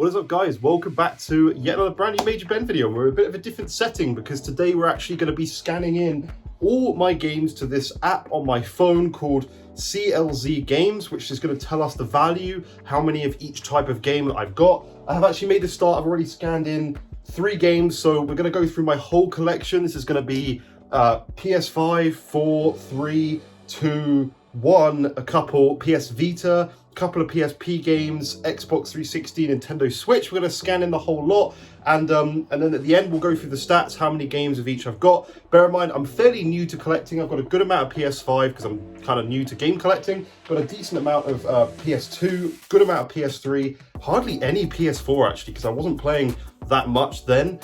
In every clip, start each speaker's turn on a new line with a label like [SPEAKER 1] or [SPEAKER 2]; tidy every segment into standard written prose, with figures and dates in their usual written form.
[SPEAKER 1] What is up, guys? Welcome back to yet another brand new Major Ben video. We're a bit of a different setting because today we're actually going to be scanning in all my games to this app on my phone called CLZ Games, which is going to tell us the value, how many of each type of game that I've got. I have actually made the start. I've already scanned in 3 games, so we're going to go through my whole collection. This is going to be PS5, 4, 3, 2, 1, a couple PS Vita, a couple of PSP games, Xbox 360, Nintendo Switch. We're going to scan in the whole lot, and then at the end we'll go through the stats, how many games of each I've got. Bear in mind, I'm fairly new to collecting. I've got a good amount of PS5 because I'm kind of new to game collecting, got a decent amount of PS2, good amount of PS3, hardly any PS4 actually because I wasn't playing that much then.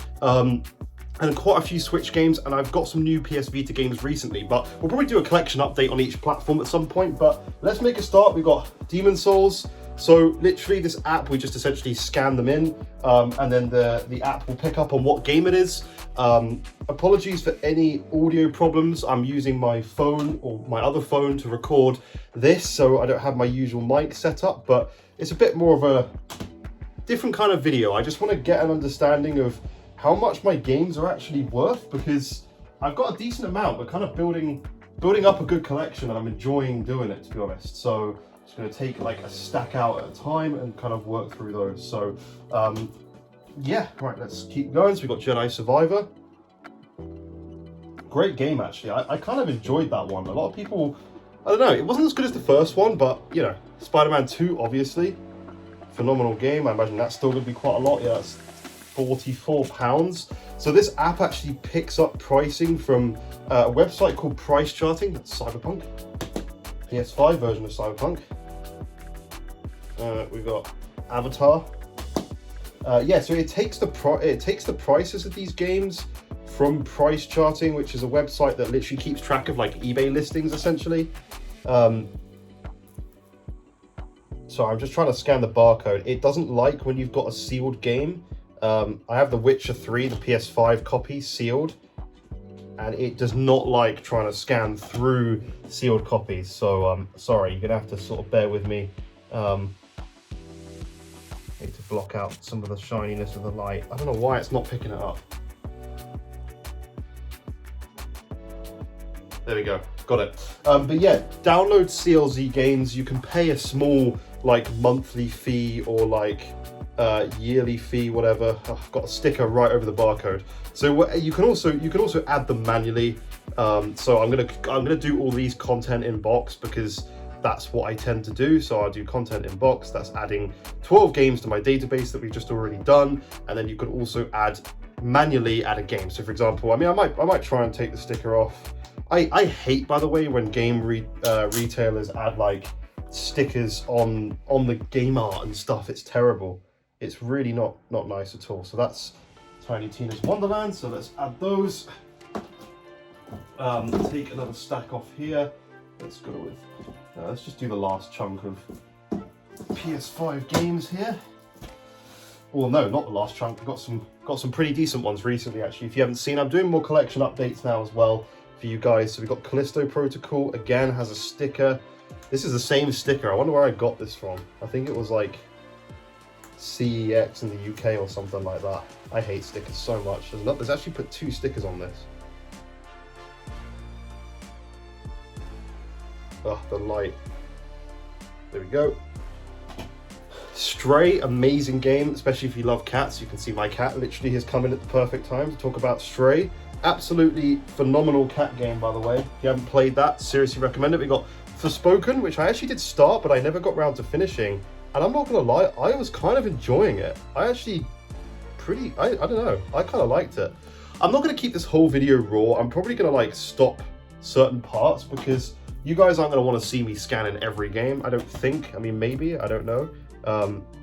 [SPEAKER 1] And quite a few Switch games, and I've got some new PS Vita games recently, but we'll probably do a collection update on each platform at some point. But let's make a start. We've got Demon Souls. So literally this app, we just essentially scan them in, and then the app will pick up on what game it is. Apologies for any audio problems. I'm using my phone or my other phone to record this, so I don't have my usual mic set up, but it's a bit more of a different kind of video. I just want to get an understanding of how much my games are actually worth, because I've got a decent amount. We're kind of building up a good collection, and I'm enjoying doing it, to be honest. So I'm just going to take like a stack out at a time and kind of work through those. So yeah, right, let's keep going. So we've got Jedi Survivor. Great game, actually. I kind of enjoyed that one. A lot of people, I don't know, it wasn't as good as the first one, but you know, Spider-Man 2, obviously. Phenomenal game. I imagine that's still going to be quite a lot. Yeah, that's £44. So this app actually picks up pricing from a website called Price Charting. That's Cyberpunk, PS5 version of Cyberpunk. We've got Avatar. Yeah, so it takes the prices of these games from Price Charting, which is a website that literally keeps track of like eBay listings essentially. So I'm just trying to scan the barcode. It doesn't like when you've got a sealed game. I have The Witcher 3, the PS5 copy, sealed, and it does not like trying to scan through sealed copies. So sorry, you're gonna have to sort of bear with me. Need to block out some of the shininess of the light. I don't know why it's not picking it up. There we go, got it. But yeah, download CLZ Games. You can pay a small like monthly fee or like yearly fee, whatever. I've got a sticker right over the barcode. So you can also add them manually. So I'm gonna do all these content in box because that's what I tend to do. So I'll do content in box. That's adding 12 games to my database that we've just already done, and then you could also manually add a game. So for example, I mean, I might try and take the sticker off. I hate, by the way, when game retailers add like stickers on the game art and stuff. It's terrible. It's really not nice at all. So that's Tiny Tina's Wonderland. So let's add those. Take another stack off here. Let's go with. Let's just do the last chunk of PS5 games here. Well, no, not the last chunk. We've got some pretty decent ones recently, actually. If you haven't seen, I'm doing more collection updates now as well for you guys. So we've got Callisto Protocol, again, has a sticker. This is the same sticker. I wonder where I got this from. I think it was like CEX in the UK or something like that. I hate stickers so much. There's actually put 2 stickers on this. Oh, the light. There we go. Stray, amazing game, especially if you love cats. You can see my cat literally has come in at the perfect time to talk about Stray. Absolutely phenomenal cat game, by the way. If you haven't played that, seriously recommend it. We got Forspoken, which I actually did start, but I never got around to finishing. And I'm not gonna lie, I was kind of enjoying it. I actually I don't know, I kind of liked it. I'm not gonna keep this whole video raw. I'm probably gonna like stop certain parts because you guys aren't gonna want to see me scanning every game, I don't think. I mean, maybe, I don't know.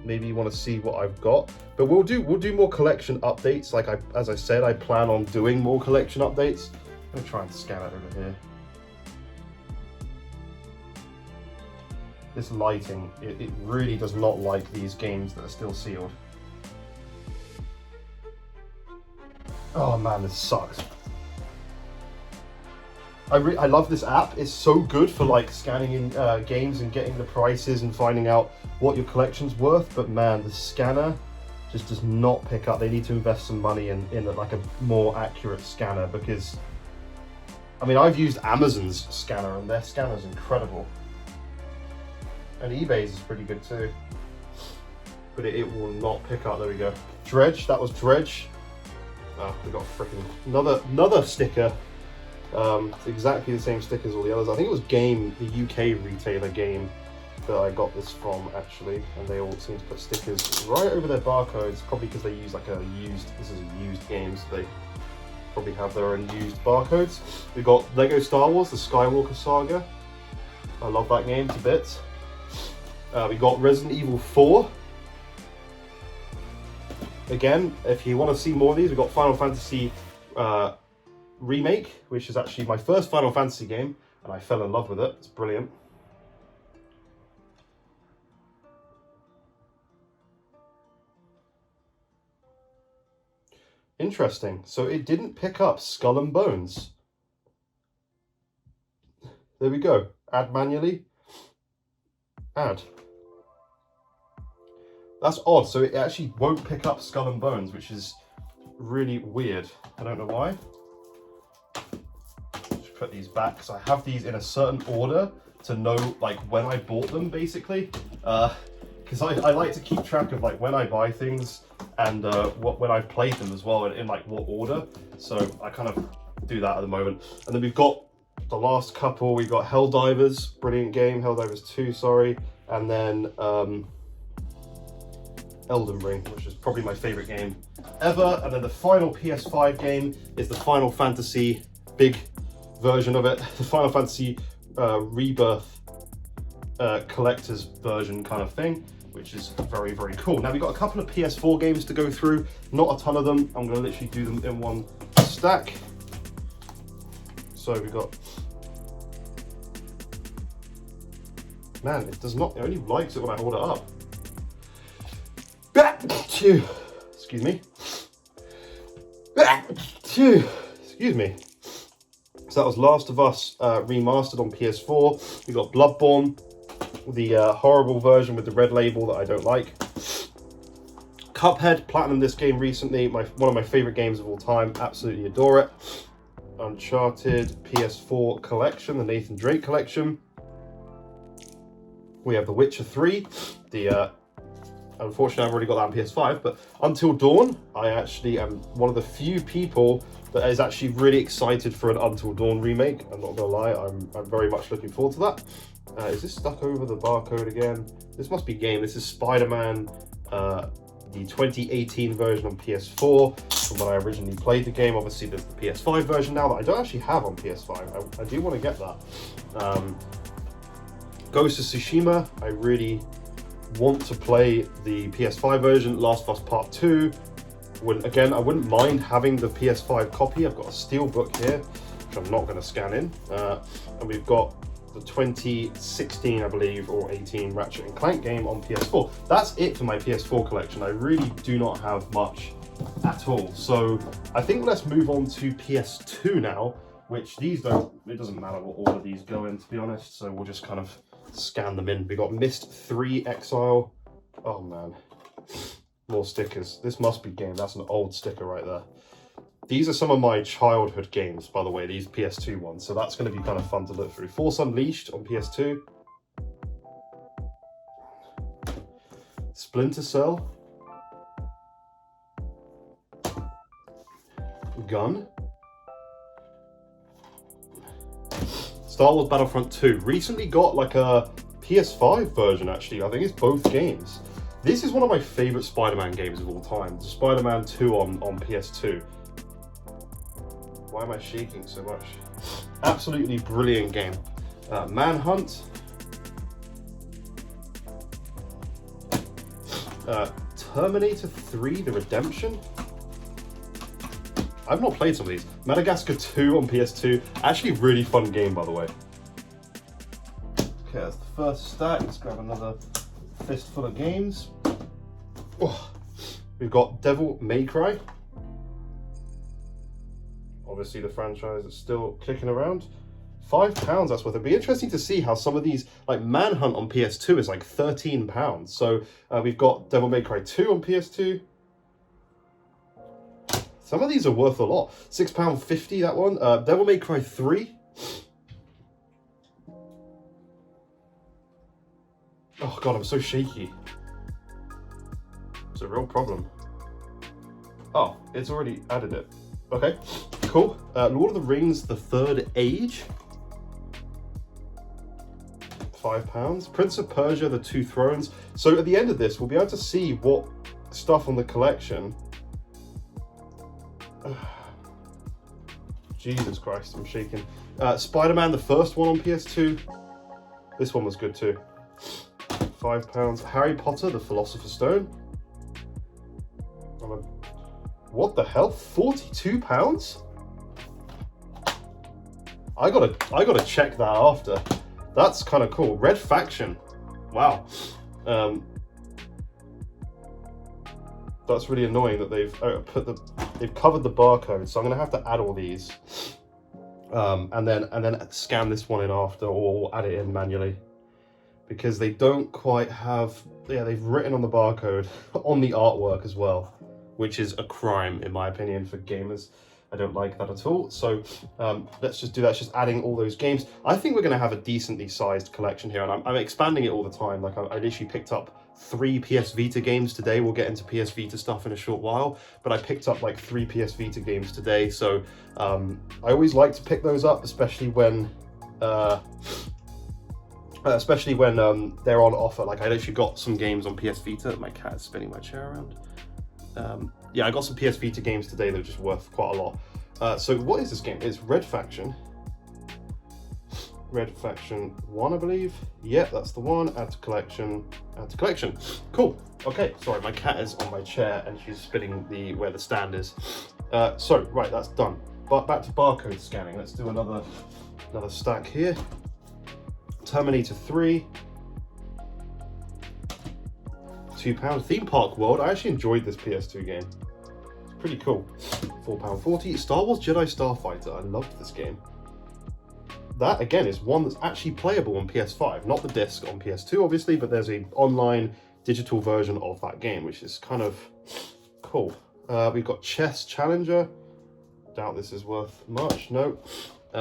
[SPEAKER 1] Maybe you want to see what I've got, but we'll do more collection updates. Like as I said, I plan on doing more collection updates. I'm gonna try and scan it over here. This lighting, it really does not like these games that are still sealed. Oh man, this sucks. I love this app. It's so good for like scanning in games and getting the prices and finding out what your collection's worth. But man, the scanner just does not pick up. They need to invest some money in like a more accurate scanner, because I mean, I've used Amazon's scanner and their scanner's incredible. And eBay's is pretty good too. But it will not pick up. There we go. Dredge, that was Dredge. Oh, we got freaking another sticker. Exactly the same sticker as all the others. I think it was Game, the UK retailer Game, that I got this from actually, and they all seem to put stickers right over their barcodes, probably because they use like a used, this is a used game, so they probably have their own used barcodes. We've got Lego Star Wars, the Skywalker Saga. I love that game to bits. We got Resident Evil 4. Again, if you want to see more of these, we've got Final Fantasy Remake, which is actually my first Final Fantasy game, and I fell in love with it. It's brilliant. Interesting. So it didn't pick up Skull and Bones. There we go. Add manually. Add. That's odd. So it actually won't pick up Skull and Bones, which is really weird. I don't know why. Just put these back, because I have these in a certain order to know like when I bought them, basically. Because I like to keep track of like when I buy things and when I've played them as well, and in like what order. So I kind of do that at the moment. And then we've got the last couple. We've got Helldivers, brilliant game, Helldivers 2, sorry, and then Elden Ring, which is probably my favorite game ever. And then the final PS5 game is the Final Fantasy, big version of it, the Final Fantasy Rebirth collector's version kind of thing, which is very, very cool. Now we've got a couple of PS4 games to go through, not a ton of them. I'm gonna literally do them in one stack. So we've got, man, it does not, it only likes it when I hold it up. Excuse me. Excuse me. So that was Last of Us remastered on PS4. We got Bloodborne, the horrible version with the red label that I don't like. Cuphead, platinum this game recently, one of my favorite games of all time, absolutely adore it. Uncharted PS4 collection, the Nathan Drake collection. We have The Witcher 3, unfortunately I've already got that on PS5, but Until Dawn, I actually am one of the few people that is actually really excited for an Until Dawn remake. I'm not gonna lie, I'm very much looking forward to that. Is this stuck over the barcode again? This must be game. This is Spider-Man, the 2018 version on PS4 from when I originally played the game. Obviously there's the PS5 version now that I don't actually have on PS5. I do want to get that. Ghost of Tsushima, I really want to play the PS5 version. Last of Us Part 2. Again, I wouldn't mind having the PS5 copy. I've got a steelbook here, which I'm not going to scan in. And we've got the 2016, I believe, or 18 Ratchet and Clank game on PS4. That's it for my PS4 collection. I really do not have much at all. So I think let's move on to PS2 now, which these don't, it doesn't matter what order these go in, to be honest. So we'll just kind of scan them in. We got Myst 3 Exile. Oh man, more stickers. This must be game. That's an old sticker right there. These are some of my childhood games, by the way, these PS2 ones. So that's going to be kind of fun to look through. Force Unleashed on PS2. Splinter Cell. Gun. Star Wars Battlefront 2. Recently got like a PS5 version, actually. I think it's both games. This is one of my favorite Spider-Man games of all time. Spider-Man 2 on PS2. Why am I shaking so much? Absolutely brilliant game. Manhunt. Terminator 3, The Redemption. I've not played some of these. Madagascar 2 on PS2. Actually really fun game, by the way. Okay, that's the first stack. Let's grab another fistful of games. Oh, we've got Devil May Cry. Obviously the franchise is still kicking around. £5, that's worth it. It'd be interesting to see how some of these, like Manhunt on PS2 is like £13. So we've got Devil May Cry 2 on PS2. Some of these are worth a lot. £6.50, that one. Devil May Cry 3. Oh god, I'm so shaky. It's a real problem. Oh, it's already added it. Okay, cool. Lord of the Rings, The Third Age. £5. Prince of Persia, The Two Thrones. So at the end of this, we'll be able to see what stuff on the collection. Jesus Christ, I'm shaking. Spider-Man, the first one on PS2. This one was good too. £5. Harry Potter, The Philosopher's Stone. What the hell? £42? I gotta check that after. That's kind of cool. Red Faction. Wow. That's really annoying that they've they've covered the barcode. So I'm gonna have to add all these, and then scan this one in after, or add it in manually, because they don't quite have. Yeah, they've written on the barcode on the artwork as well, which is a crime in my opinion for gamers. I don't like that at all. So let's just do that. It's just adding all those games. I think we're going to have a decently sized collection here, and I'm expanding it all the time. Like I literally picked up 3 PS Vita games today. We'll get into PS Vita stuff in a short while, but I picked up like 3 PS Vita games today. So I always like to pick those up, especially when they're on offer. Like I literally got some games on PS Vita. My cat is spinning my chair around. Yeah, I got some PS Vita games today that are just worth quite a lot. So what is this game? It's Red Faction. Red Faction 1, I believe. Yep, that's the one. Add to collection. Add to collection. Cool. Okay, sorry, my cat is on my chair and she's spinning where the stand is. So, right, that's done. But back to barcode scanning. Let's do another stack here. Terminator 3. £2. Theme Park World. I actually enjoyed this PS2 game. It's pretty cool. £4.40. Star Wars Jedi Starfighter. I loved this game. That again is one that's actually playable on PS5, not the disc on PS2 obviously, but there's an online digital version of that game, which is kind of cool. We've got Chess Challenger. Doubt this is worth much. No.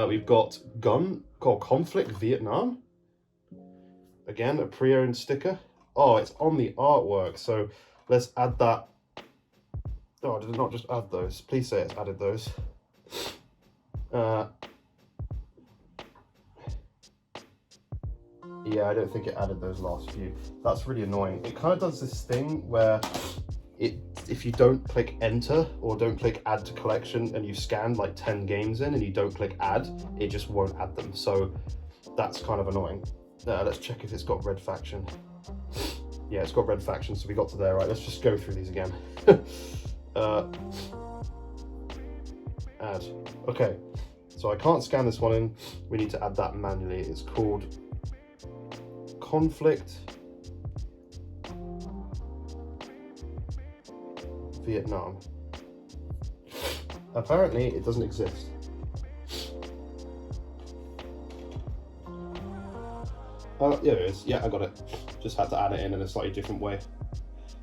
[SPEAKER 1] We've got Conflict Vietnam. Again, a pre-owned sticker. Oh, it's on the artwork, so let's add that. Oh, did it not just add those? Please say it's added those. Yeah, I don't think it added those last few. That's really annoying. It kind of does this thing where if you don't click enter or don't click add to collection and you scan like 10 games in and you don't click add, it just won't add them. So that's kind of annoying. Let's check if it's got Red Faction. Yeah, it's got Red Faction, so we got to there. Right, let's just go through these again. Add. Okay, so I can't scan this one in. We need to add that manually. It's called Conflict Vietnam. Apparently, it doesn't exist. Yeah, it is. Yeah, I got it. Just had to add it in a slightly different way.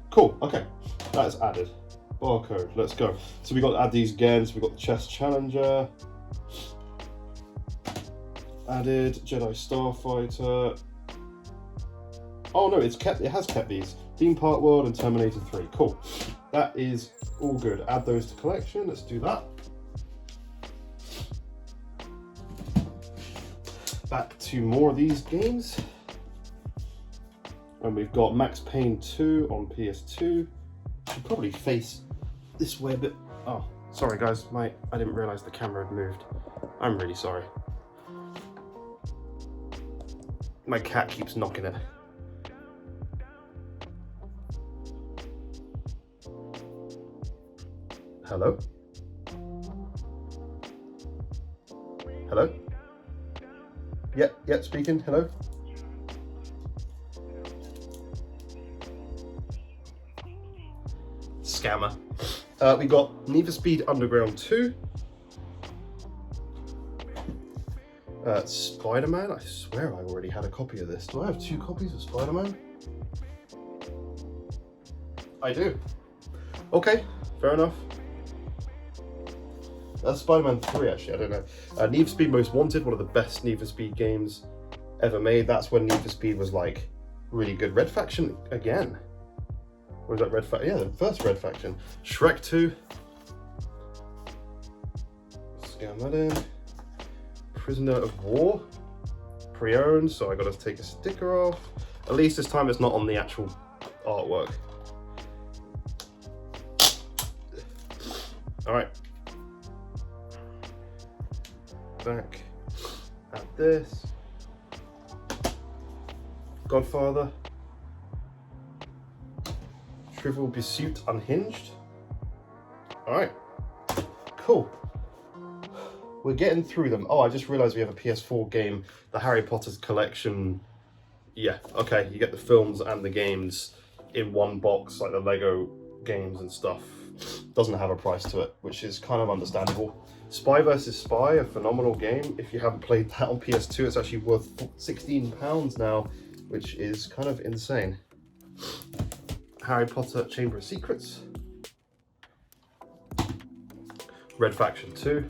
[SPEAKER 1] Cool, okay. That is added. Barcode, let's go. So we got to add these again. So we got the Chess Challenger. Added Jedi Starfighter. Oh no, it has kept these. Theme Park World and Terminator 3. Cool. That is all good. Add those to collection. Let's do that. Back to more of these games. And we've got Max Payne 2 on PS2. Should probably face this way a bit. Oh, sorry guys, I didn't realise the camera had moved. I'm really sorry. My cat keeps knocking it. Hello? Hello? Yep, speaking. Hello? Scammer. We got Need for Speed Underground 2. Spider-Man. I swear I already had a copy of this. Do I have 2 copies of Spider-Man? I do. Okay, fair enough. Spider-Man 3 actually, I don't know. Need for Speed Most Wanted, one of the best Need for Speed games ever made. That's when Need for Speed was like really good. Red Faction again. Or was that Red Faction? Yeah, the first Red Faction. Shrek 2. Scan that in. Prisoner of War. Pre-owned, so I gotta take a sticker off. At least this time it's not on the actual artwork. All right. Back at this. Godfather. Trivial Pursuit Unhinged. All right. Cool. We're getting through them. Oh, I just realized we have a PS4 game, the Harry Potter's collection. Yeah, okay, you get the films and the games in one box, like the Lego games and stuff. Doesn't have a price to it, which is kind of understandable. Spy vs. Spy, a phenomenal game. If you haven't played that on PS2, it's actually worth £16 now, which is kind of insane. Harry Potter Chamber of Secrets. Red Faction 2.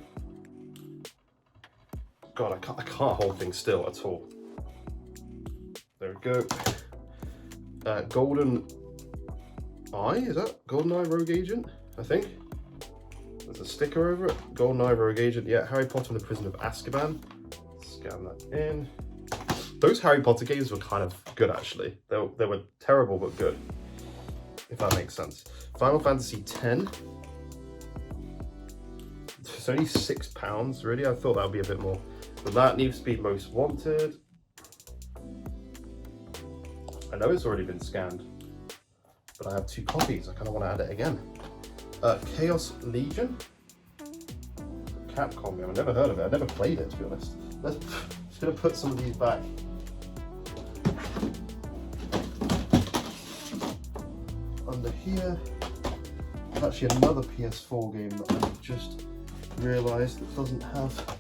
[SPEAKER 1] God, I can't hold things still at all. There we go. Golden Eye, is that? GoldenEye Rogue Agent, I think. There's a sticker over it. GoldenEye Rogue Agent, yeah. Harry Potter and the Prison of Azkaban. Scan that in. Those Harry Potter games were kind of good, actually. They were terrible, but good, if that makes sense. Final Fantasy X. It's only £6, really. I thought that would be a bit more. But that, Need for Speed Most Wanted. I know it's already been scanned, but I have 2 copies. I kind of want to add it again. Chaos Legion. Capcom game. I've never heard of it. I've never played it, to be honest. Just gonna put some of these back. Under here, there's actually another PS4 game that I've just realised that doesn't have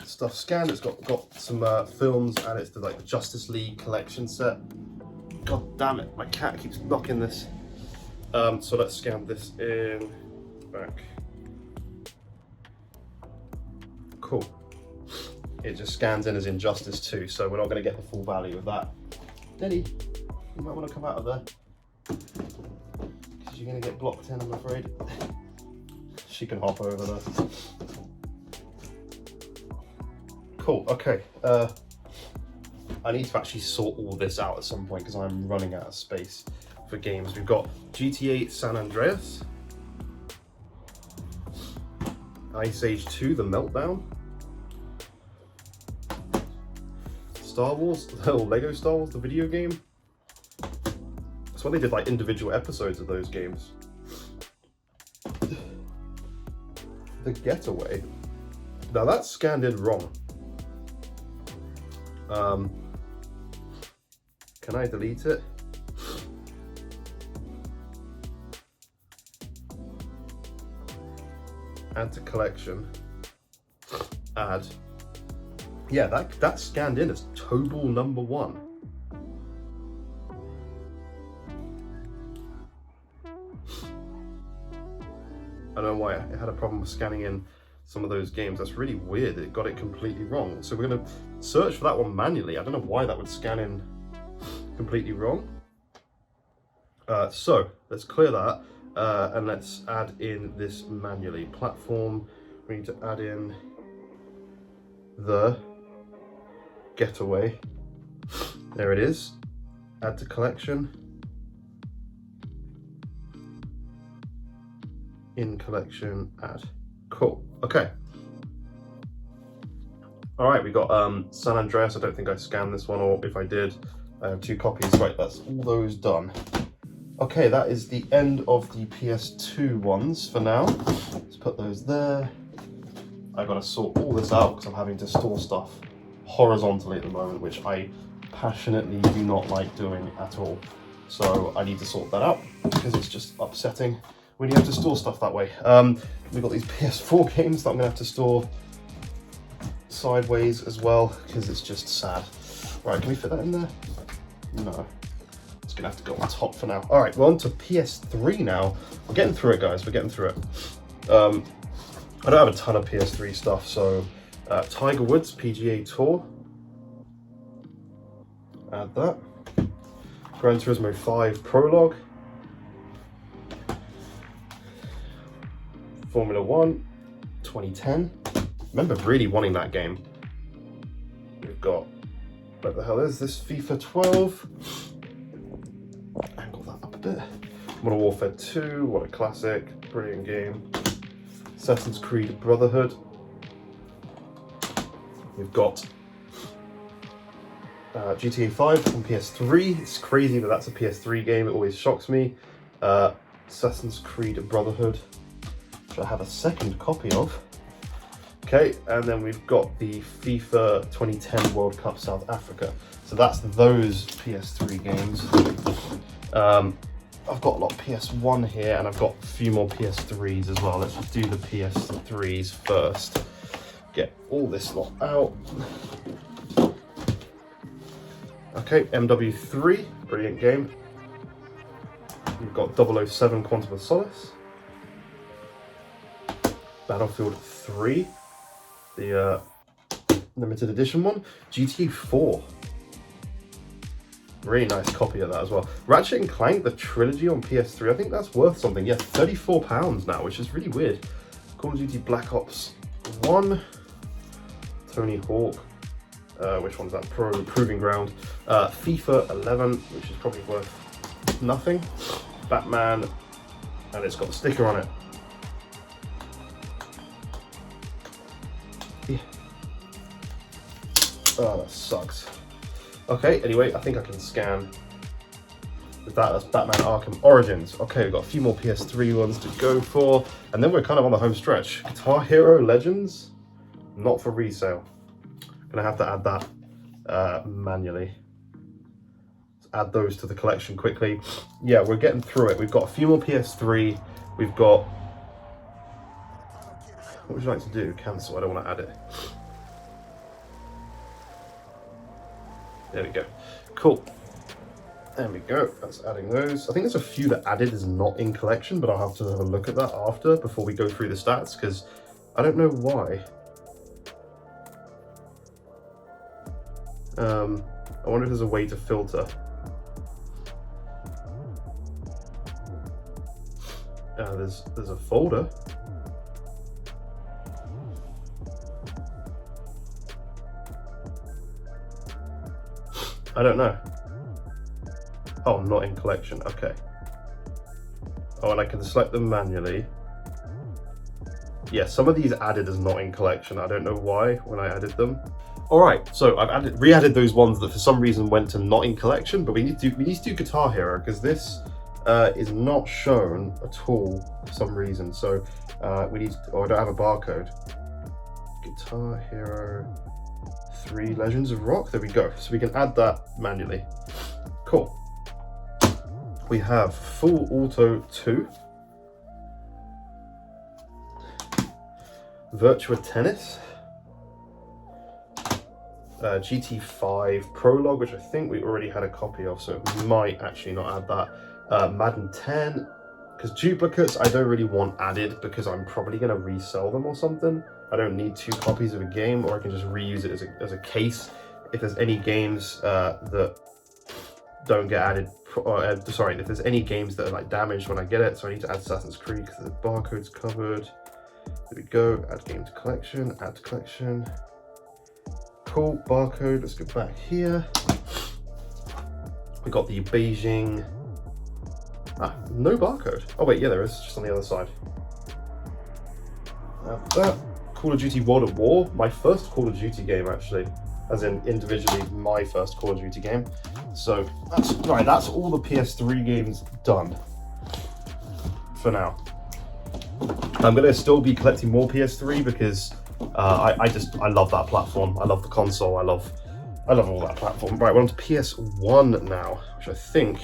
[SPEAKER 1] stuff scanned. It's got some films, and it's the Justice League collection set. God damn it, my cat keeps knocking this. So let's scan this in, back. Cool. It just scans in as Injustice 2, so we're not going to get the full value of that. Nelly, you might want to come out of there, because you're going to get blocked in, I'm afraid. She can hop over there. Cool, okay. I need to actually sort all this out at some point because I'm running out of space for games. We've got GTA San Andreas, Ice Age 2, The Meltdown, Star Wars, Lego Star Wars, the video game. That's why they did individual episodes of those games. The Getaway. Now that's scanned in wrong. Can I delete it? Add to collection. Add. Yeah, that's scanned in as Tobal number 1. I don't know why it had a problem with scanning in some of those games. That's really weird. It got it completely wrong. So we're going to search for that one manually. I don't know why that would scan in completely wrong. So let's clear that and let's add in this manually. Platform, we need to add in the Getaway. There it is. Add to collection. In collection, add. Cool. Okay. All right, we got San Andreas. I don't think I scanned this one, or if I did, I have 2 copies. Right, that's all those done. Okay, that is the end of the PS2 ones for now. Let's put those there. I gotta sort all this out because I'm having to store stuff horizontally at the moment, which I passionately do not like doing at all. So I need to sort that out because it's just upsetting when you have to store stuff that way. We've got these PS4 games that I'm gonna have to store sideways as well because it's just sad. Right, can we fit that in there? No. It's gonna have to go on top for now. All right, we're on to PS3 now. We're getting through it, guys. We're getting through it. I don't have a ton of PS3 stuff, so Tiger Woods PGA Tour. Add that. Gran Turismo 5 Prologue. Formula 1 2010. Remember really wanting that game. We've got, what the hell is this? FIFA 12. Angle that up a bit. Modern Warfare 2, what a classic, brilliant game. Assassin's Creed Brotherhood. We've got GTA 5 on PS3. It's crazy that that's a PS3 game, it always shocks me. Assassin's Creed Brotherhood, which I have a second copy of. Okay, and then we've got the FIFA 2010 World Cup South Africa. So that's those PS3 games. I've got a lot of PS1 here, and I've got a few more PS3s as well. Let's do the PS3s first. Get all this lot out. Okay, MW3, brilliant game. We've got 007 Quantum of Solace. Battlefield 3, the limited edition one. GTA 4. Really nice copy of that as well. Ratchet & Clank, the trilogy on PS3, I think that's worth something. Yeah, £34 now, which is really weird. Call of Duty Black Ops 1. Tony Hawk. Which one's that? Proving Ground. FIFA 11, which is probably worth nothing. Batman, and it's got a sticker on it. Yeah. Oh, that sucks. Okay, anyway, I think I can scan. With that, that's Batman Arkham Origins. Okay, we've got a few more PS3 ones to go for, and then we're kind of on the home stretch. Guitar Hero Legends, not for resale. Gonna have to add that manually. Let's add those to the collection quickly. Yeah, we're getting through it. We've got a few more PS3. We've got, what would you like to do? Cancel, I don't want to add it. There we go. Cool. There we go. That's adding those. I think there's a few that added is not in collection, but I'll have to have a look at that after, before we go through the stats, because I don't know why. I wonder if there's a way to filter. There's a folder. I don't know. Oh, not in collection. Okay. Oh, and I can select them manually. Yeah, some of these added as not in collection. I don't know why when I added them. All right, so I've re-added those ones that for some reason went to not in collection, but we need to do Guitar Hero because this is not shown at all for some reason. So we need to, oh, I don't have a barcode. Guitar Hero 3 Legends of Rock. There we go. So we can add that manually. Cool. We have Full Auto 2. Virtua Tennis. GT5 Prologue, which I think we already had a copy of, so it might actually not add that. Madden 10, because duplicates I don't really want added because I'm probably going to resell them or something. I don't need 2 copies of a game, or I can just reuse it as a case. If there's any games that don't get added, sorry, if there's any games that are like damaged when I get it, so I need to add Assassin's Creed because the barcode's covered. There we go, add game to collection, add to collection. Cool, barcode, let's go back here. We got the Beijing, no barcode. Oh wait, yeah, there is, just on the other side. That, Call of Duty World at War, my first Call of Duty game actually, as in individually my first Call of Duty game. So that's right, that's all the PS3 games done for now. I'm gonna still be collecting more PS3 because I love that platform. I love the console. I love all that platform. Right, we're on to PS1 now, which I think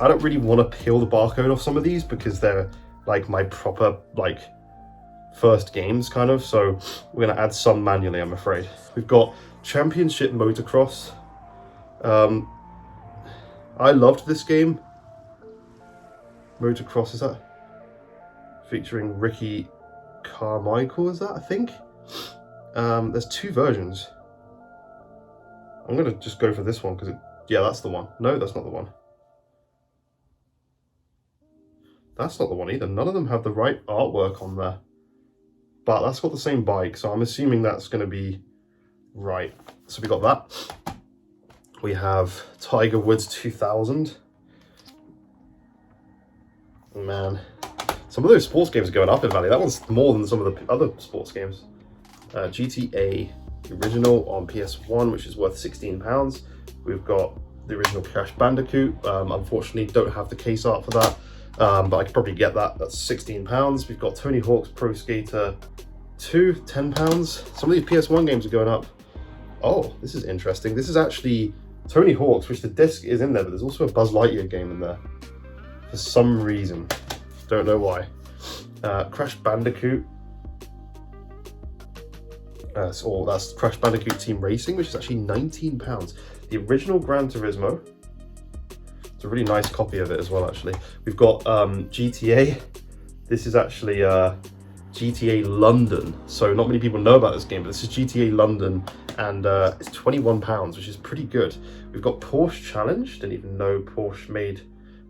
[SPEAKER 1] I don't really want to peel the barcode off some of these because they're like my proper like first games kind of. So we're gonna add some manually, I'm afraid. We've got Championship Motocross. I loved this game. Motocross, is that? Featuring Ricky Carmichael, is that, I think? There's 2 versions. I'm gonna just go for this one because yeah, that's the one. No, that's not the one. That's not the one either. None of them have the right artwork on there. But that's got the same bike, so I'm assuming that's gonna be right. So we got that. We have Tiger Woods 2000. Man, some of those sports games are going up in value. That one's more than some of the other sports games. GTA, the original on PS1, which is worth £16. We've got the original Crash Bandicoot. Unfortunately, don't have the case art for that, but I could probably get that. That's £16. We've got Tony Hawk's Pro Skater 2, £10. Some of these PS1 games are going up. Oh, this is interesting. This is actually Tony Hawk's, which the disc is in there, but there's also a Buzz Lightyear game in there for some reason. Don't know why. Crash Bandicoot. So that's Crash Bandicoot Team Racing, which is actually £19. The original Gran Turismo. It's a really nice copy of it as well, actually. We've got GTA. This is actually GTA London. So not many people know about this game, but this is GTA London, and it's £21, which is pretty good. We've got Porsche Challenge. Didn't even know Porsche made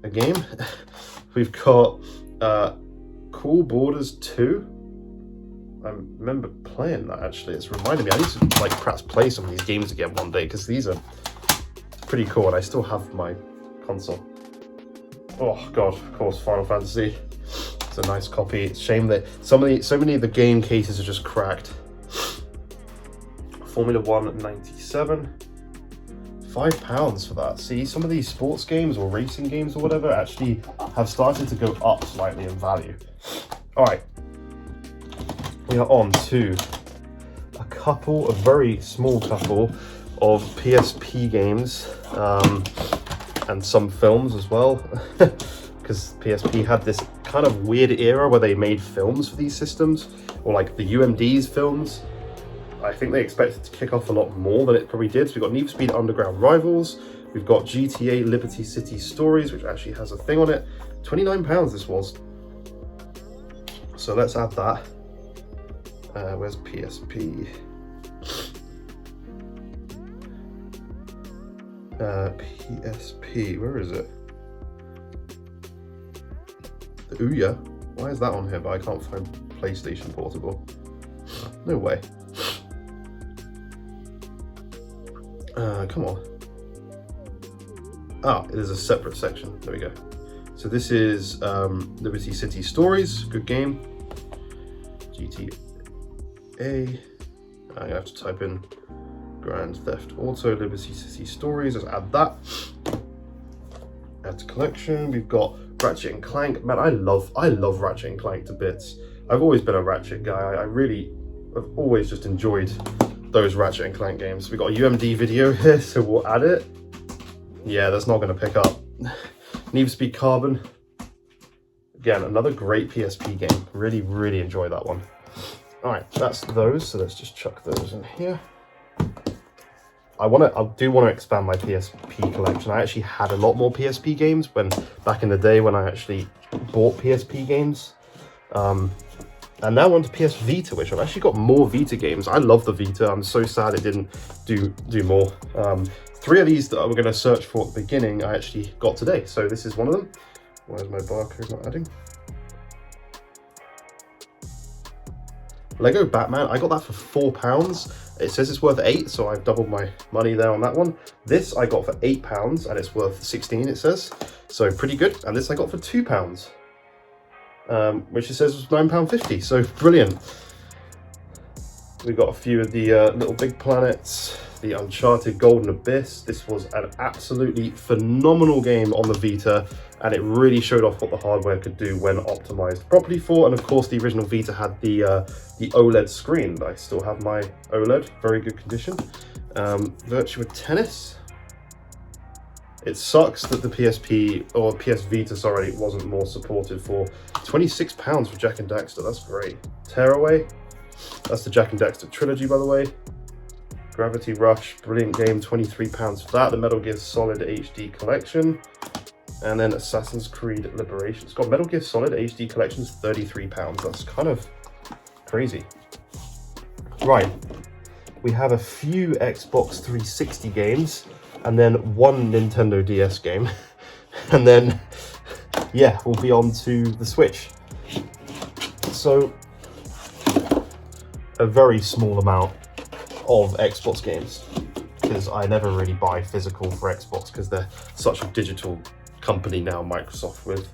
[SPEAKER 1] a game. We've got Cool Borders 2. I remember playing that, actually. It's reminded me, I need to like perhaps play some of these games again one day, because these are pretty cool, and I still have my console. Oh god, of course, Final Fantasy. It's a nice copy. It's a shame that so many of the game cases are just cracked. Formula 1 97. £5 for that. See, some of these sports games or racing games or whatever actually have started to go up slightly in value. All right. We are on to a very small couple of PSP games and some films as well, because PSP had this kind of weird era where they made films for these systems, or like the UMD's films. I think they expected to kick off a lot more than it probably did. So we've got Need for Speed Underground Rivals, we've got GTA Liberty City Stories, which actually has a thing on it. £29 this was. So let's add that. Where's PSP? PSP, where is it? The Ouya? Why is that on here, but I can't find PlayStation Portable? No way. Come on. Ah, it is a separate section. There we go. So this is Liberty City Stories, good game. GTA. I'm gonna have to type in Grand Theft Auto Liberty City Stories. Let's add that. Add to collection. We've got Ratchet and Clank. Man, I love Ratchet and Clank to bits. I've always been a Ratchet guy. I've always just enjoyed those Ratchet and Clank games. We've got a UMD video here, so we'll add it. Yeah, that's not gonna pick up. Need for Speed Carbon. Again, another great PSP game. Really, really enjoy that one. All right, that's those. So let's just chuck those in here. I do want to expand my PSP collection. I actually had a lot more PSP games back in the day when I actually bought PSP games. And now onto PS Vita, which I've actually got more Vita games. I love the Vita. I'm so sad it didn't do more. 3 of these that I'm going to search for at the beginning, I actually got today. So this is one of them. Where's my barcode not adding? Lego Batman, I got that for £4. It says it's worth 8, so I've doubled my money there on that one. This I got for £8 and it's worth 16, it says. So pretty good. And this I got for £2, which it says was £9.50. So brilliant. We've got a few of the Little Big Planets, the Uncharted Golden Abyss. This was an absolutely phenomenal game on the Vita, and it really showed off what the hardware could do when optimized properly for. And of course, the original Vita had the OLED screen. I still have my OLED, very good condition. Virtua Tennis. It sucks that the PSP, or PS Vita, sorry, wasn't more supported for £26 for Jak and Daxter. That's great. Tearaway. That's the Jak and Daxter trilogy, by the way. Gravity Rush, brilliant game, £23 for that. The Metal Gear Solid HD collection. And then Assassin's Creed Liberation. It's got Metal Gear Solid HD collections, £33. That's kind of Crazy. Right, we have a few Xbox 360 games, and then one Nintendo DS game, and then, yeah, we'll be on to the Switch. So, a very small amount of Xbox games, because I never really buy physical for Xbox because they're such a digital company now, Microsoft, with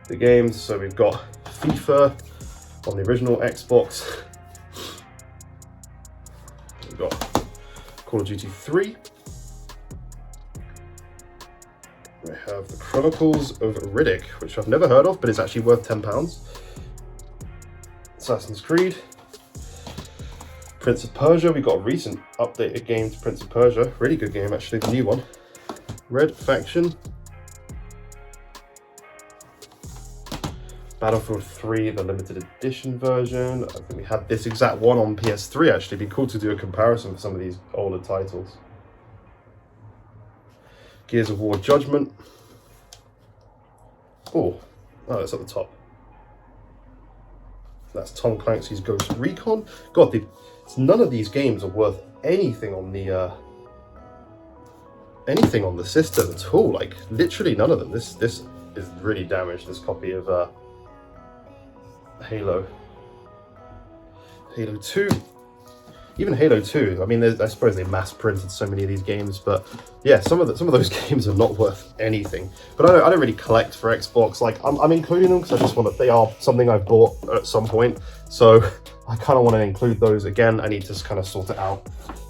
[SPEAKER 1] the games. So we've got FIFA on the original Xbox. We've got Call of Duty 3. We have the Chronicles of Riddick, which I've never heard of, but it's actually worth £10. Assassin's Creed. Prince of Persia, we got a recent updated game to Prince of Persia. Really good game, actually, the new one. Red Faction. Battlefield 3, the limited edition version. I think we had this exact one on PS3, actually. It'd be cool to do a comparison for some of these older titles. Gears of War Judgment. Oh, that's at the top. That's Tom Clancy's Ghost Recon. God, none of these games are worth anything on the system at all. Like literally none of them. This is really damaged. This copy of Halo 2. Even Halo 2. I mean, I suppose they mass printed so many of these games, but yeah, some of those games are not worth anything. But I don't really collect for Xbox. Like I'm including them because I just want to. They are something I've bought at some point, so I kind of want to include those again. I need to kind of sort it out.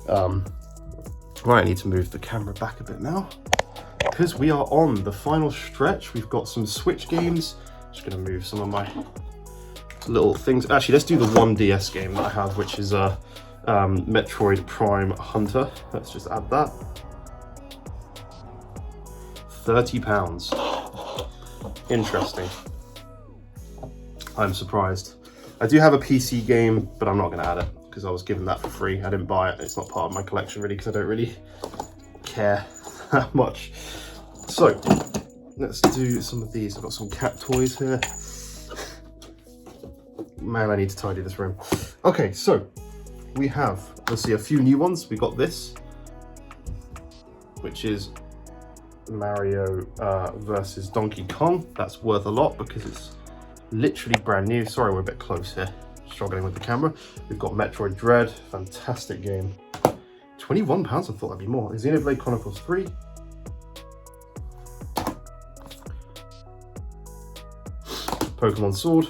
[SPEAKER 1] Right, I need to move the camera back a bit now because we are on the final stretch. We've got some Switch games. Just gonna move some of my little things. Actually, let's do the one DS game that I have, which is Metroid Prime Hunter. Let's just add that. £30. Interesting. I'm surprised. I do have a PC game, but I'm not going to add it because I was given that for free. I didn't buy it. It's not part of my collection really because I don't really care that much. So let's do some of these. I've got some cat toys here. Man, I need to tidy this room. Okay, so we have, let's see, a few new ones. We got this, which is Mario versus Donkey Kong. That's worth a lot because it's literally brand new. Sorry, we're a bit close here, struggling with the camera. We've got Metroid Dread, fantastic game. £21, I thought that'd be more. Xenoblade Chronicles 3. Pokemon Sword.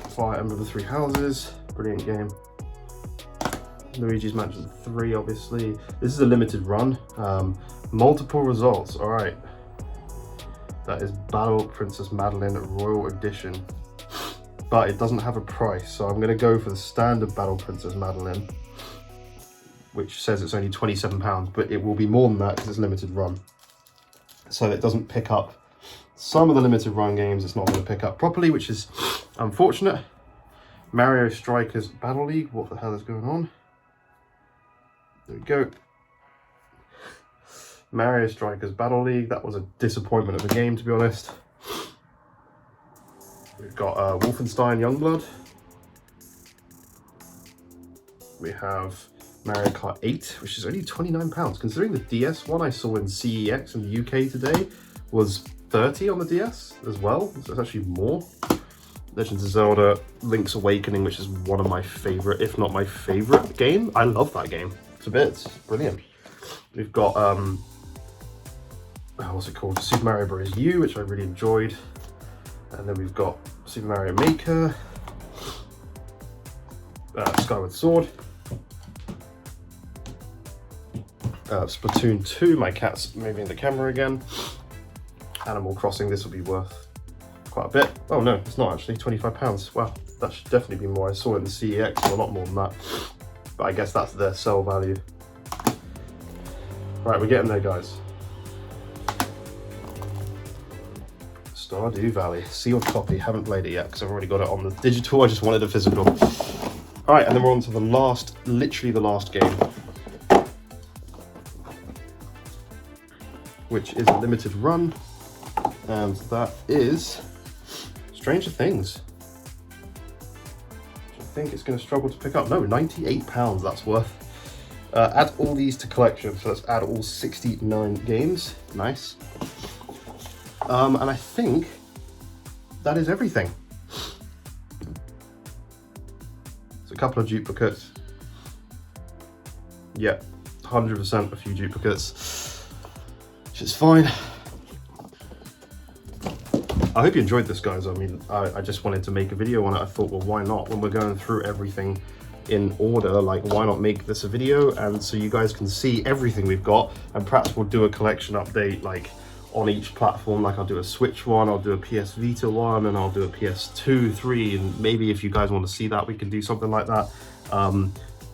[SPEAKER 1] Fire Emblem the Three Houses. Brilliant game. Luigi's Mansion 3, obviously. This is a limited run. Multiple results. All right. That is Battle Princess Madeline Royal Edition. But it doesn't have a price, so I'm going to go for the standard Battle Princess Madeline, which says it's only £27, but it will be more than that because it's limited run. So it doesn't pick up some of the limited run games. It's not going to pick up properly, which is unfortunate. Mario Strikers Battle League. What the hell is going on? There we go. Mario Strikers Battle League. That was a disappointment of a game, to be honest. We've got Wolfenstein Youngblood. We have Mario Kart 8, which is only £29. Considering the DS one I saw in CEX in the UK today was 30 on the DS as well. So it's actually more. Legends of Zelda Link's Awakening, which is one of my favorite, if not my favorite game. I love that game. It's brilliant. We've got what's it called? Super Mario Bros. U, which I really enjoyed. And then we've got Super Mario Maker, Skyward Sword, Splatoon 2, my cat's moving the camera again. Animal Crossing, this will be worth quite a bit. Oh no, it's not actually, £25. Wow, that should definitely be more. I saw it in the CEX, so a lot more than that. But I guess that's their sell value. Right, we're getting there, guys. Stardew Valley, sealed copy. Haven't played it yet because I've already got it on the digital. I just wanted a physical. All right, and then we're on to the last, literally the last game, which is a limited run, and that is Stranger Things. think it's going to struggle to pick up. No, £98 that's worth. Add all these to collection, so let's add all 69 games. Nice. And I think that is everything. It's a couple of duplicates. Yeah, 100% a few duplicates, which is fine. I hope you enjoyed this, guys. I mean, I just wanted to make a video on it. I thought, well, why not? When we're going through everything in order, like, why not make this a video? And so you guys can see everything we've got, and perhaps we'll do a collection update, like, on each platform. Like, I'll do a Switch one, I'll do a PS Vita one, and I'll do a PS2, 3, and maybe if you guys want to see that, we can do something like that.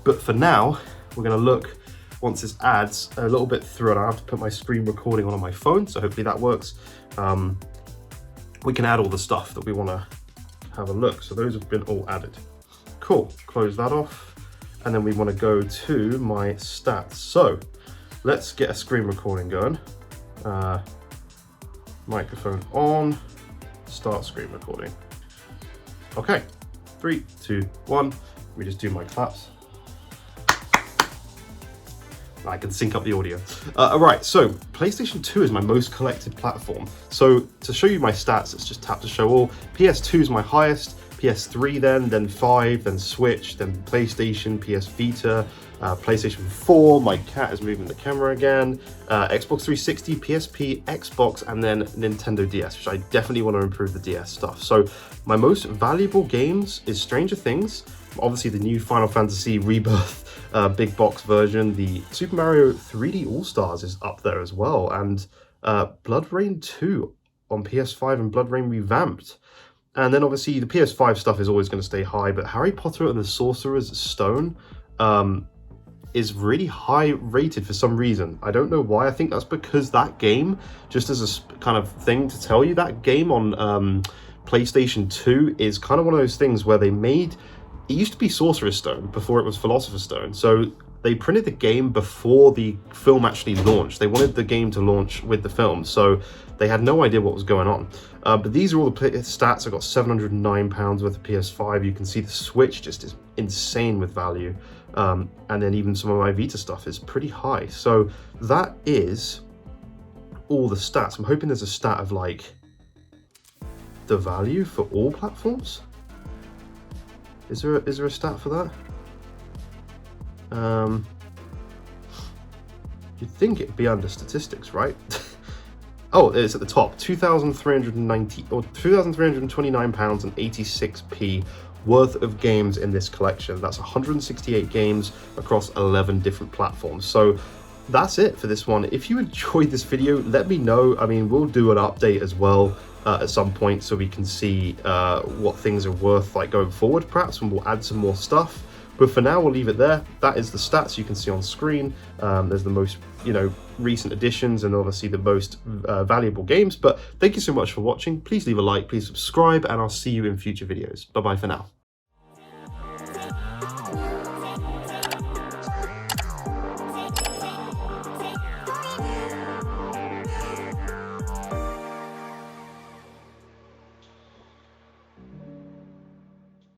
[SPEAKER 1] But for now, we're going to look, once this adds, a little bit through it. I have to put my screen recording on my phone, so hopefully that works. We can add all the stuff that we want to have a look. So those have been all added. Cool, close that off. And then we want to go to my stats. So let's get a screen recording going. Microphone on, start screen recording. Okay, 3, 2, 1. We just do my claps. I can sync up the audio. All right, so PlayStation 2 is my most collected platform. So to show you my stats, let's just tap to show all. PS2 is my highest, PS3 then 5, then Switch, then PlayStation, PS Vita, PlayStation 4, my cat is moving the camera again, Xbox 360, PSP, Xbox, and then Nintendo DS, which I definitely want to improve the DS stuff. So my most valuable games is Stranger Things, obviously the new Final Fantasy Rebirth big box version, the Super Mario 3D All-Stars is up there as well, and Blood Rain 2 on PS5 and Blood Rain Revamped. And then obviously the PS5 stuff is always going to stay high, but Harry Potter and the Sorcerer's Stone is really high rated for some reason. I don't know why. I think that's because that game, just as a kind of thing to tell you, that game on PlayStation 2 is kind of one of those things where they made, it used to be Sorcerer's Stone before it was Philosopher's Stone. So they printed the game before the film actually launched. They wanted the game to launch with the film, so they had no idea what was going on. But these are all the stats. I got £709 worth of PS5. You can see the Switch just is insane with value. And then even some of my Vita stuff is pretty high. So that is all the stats. I'm hoping there's a stat of like the value for all platforms. Is there a stat for that? You'd think it'd be under statistics, right? Oh, it's at the top. £2,390 or £2,329 and 86p worth of games in this collection. That's 168 games across 11 different platforms. So that's it for this one. If you enjoyed this video, let me know. I mean, we'll do an update as well at some point, so we can see what things are worth like going forward perhaps, and we'll add some more stuff. But for now, we'll leave it there. That is the stats you can see on screen. There's the most, recent additions and obviously the most valuable games. But thank you so much for watching. Please leave a like, please subscribe, and I'll see you in future videos. Bye-bye for now.